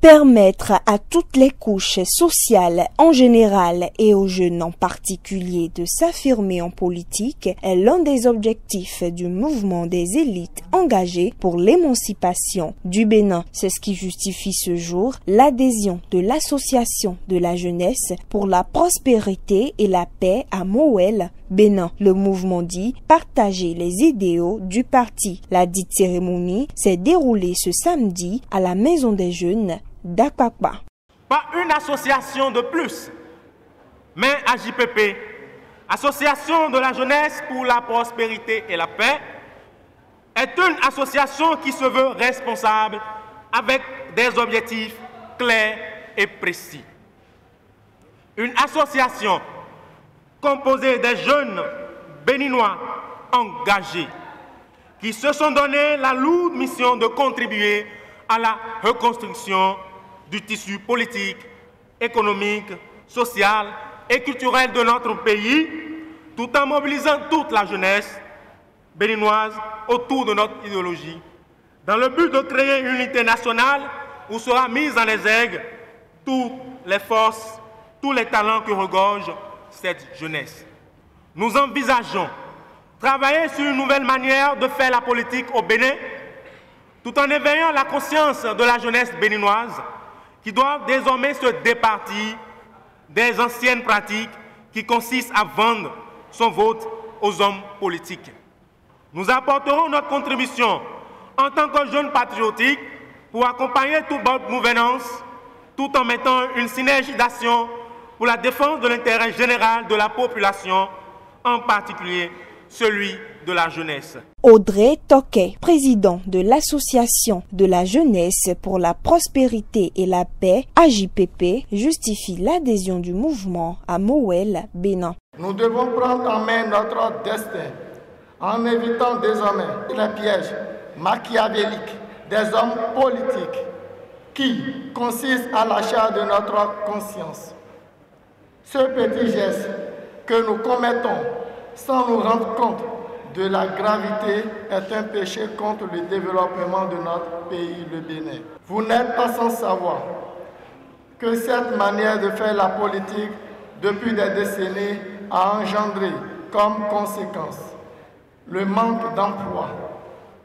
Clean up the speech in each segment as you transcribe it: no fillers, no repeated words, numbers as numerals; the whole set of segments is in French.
Permettre à toutes les couches sociales en général et aux jeunes en particulier de s'affirmer en politique est l'un des objectifs du mouvement des élites engagées pour l'émancipation du Bénin. C'est ce qui justifie ce jour l'adhésion de l'Association de la jeunesse pour la prospérité et la paix à Mowel, Bénin. Le mouvement dit partager les idéaux du parti. La dite cérémonie s'est déroulée ce samedi à la Maison des Jeunes d'Akpakpa. Pas une association de plus, mais AJPP, Association de la jeunesse pour la prospérité et la paix, est une association qui se veut responsable avec des objectifs clairs et précis. Une association composée des jeunes béninois engagés qui se sont donné la lourde mission de contribuer à la reconstruction du tissu politique, économique, social et culturel de notre pays, tout en mobilisant toute la jeunesse béninoise autour de notre idéologie, dans le but de créer une unité nationale où sera mise en exergue toutes les forces, tous les talents que regorge cette jeunesse. Nous envisageons travailler sur une nouvelle manière de faire la politique au Bénin, tout en éveillant la conscience de la jeunesse béninoise qui doivent désormais se départir des anciennes pratiques qui consistent à vendre son vote aux hommes politiques. Nous apporterons notre contribution en tant que jeunes patriotiques pour accompagner toute bonne gouvernance, tout en mettant une synergie d'action pour la défense de l'intérêt général de la population, en particulier celui de la jeunesse. Audrey Toquet, président de l'Association de la jeunesse pour la prospérité et la paix, AJPP, justifie l'adhésion du mouvement à Mowel, Bénin. Nous devons prendre en main notre destin en évitant désormais les pièges machiavéliques des hommes politiques qui consistent à l'achat de notre conscience. Ce petit geste que nous commettons sans nous rendre compte de la gravité est un péché contre le développement de notre pays, le Bénin. Vous n'êtes pas sans savoir que cette manière de faire la politique depuis des décennies a engendré comme conséquence le manque d'emploi,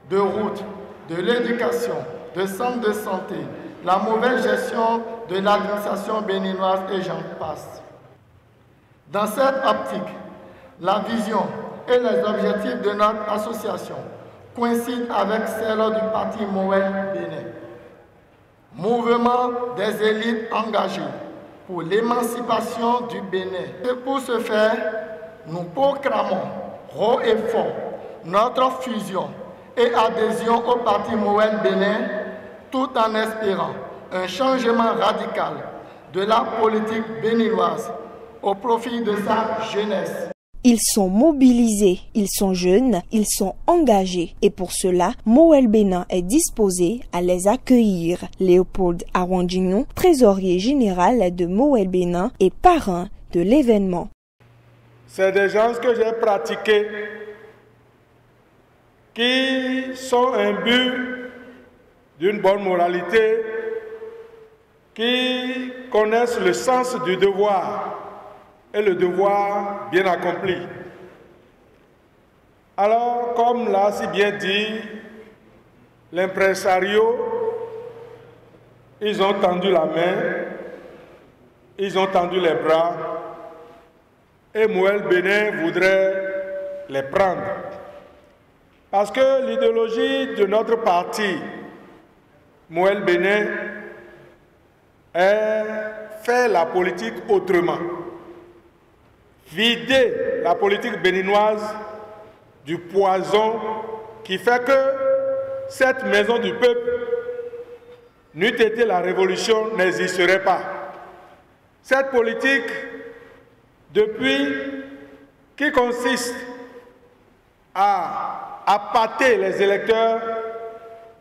de routes, de l'éducation, de centres de santé, la mauvaise gestion de l'administration béninoise et j'en passe. Dans cette optique, la vision et les objectifs de notre association coïncident avec celle du parti Mowel Bénin, mouvement des élites engagées pour l'émancipation du Bénin. Et pour ce faire, nous proclamons haut et fort notre fusion et adhésion au parti Mowel Bénin, tout en espérant un changement radical de la politique béninoise au profit de sa jeunesse. Ils sont mobilisés, ils sont jeunes, ils sont engagés et pour cela, Mowel Bénin est disposé à les accueillir. Léopold Arwandjignon, trésorier général de Mowel Bénin et parrain de l'événement. C'est des gens que j'ai pratiqués qui sont imbus d'une bonne moralité, qui connaissent le sens du devoir et le devoir bien accompli. Alors, comme l'a si bien dit l'impresario, ils ont tendu la main, ils ont tendu les bras, et Mowel Bénin voudrait les prendre. Parce que l'idéologie de notre parti, Mowel Bénin, est faire la politique autrement. Vider la politique béninoise du poison qui fait que cette maison du peuple, n'eût été la révolution, n'existerait pas. Cette politique, depuis, qui consiste à appâter les électeurs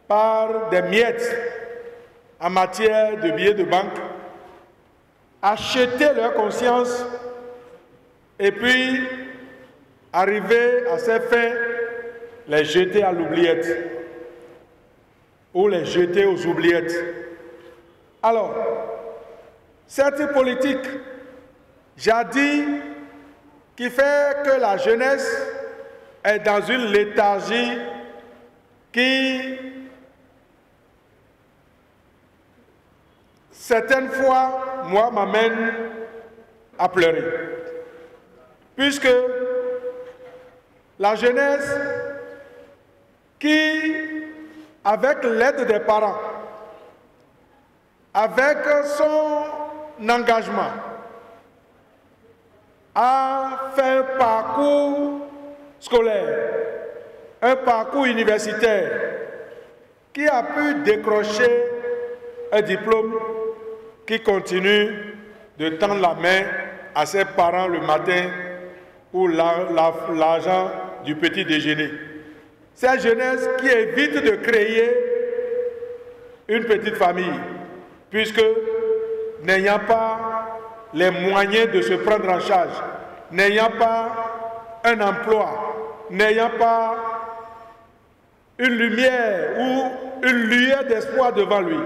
par des miettes en matière de billets de banque, acheter leur conscience et puis arriver à ces fins, les jeter à l'oubliette ou les jeter aux oubliettes. Alors, cette politique, jadis, qui fait que la jeunesse est dans une léthargie qui, certaines fois, moi, m'amène à pleurer. Puisque la jeunesse qui, avec l'aide des parents, avec son engagement, a fait un parcours scolaire, un parcours universitaire, qui a pu décrocher un diplôme qui continue de tendre la main à ses parents le matin pour l'argent du petit déjeuner. Cette jeunesse qui évite de créer une petite famille, puisque n'ayant pas les moyens de se prendre en charge, n'ayant pas un emploi, n'ayant pas une lumière ou une lueur d'espoir devant lui,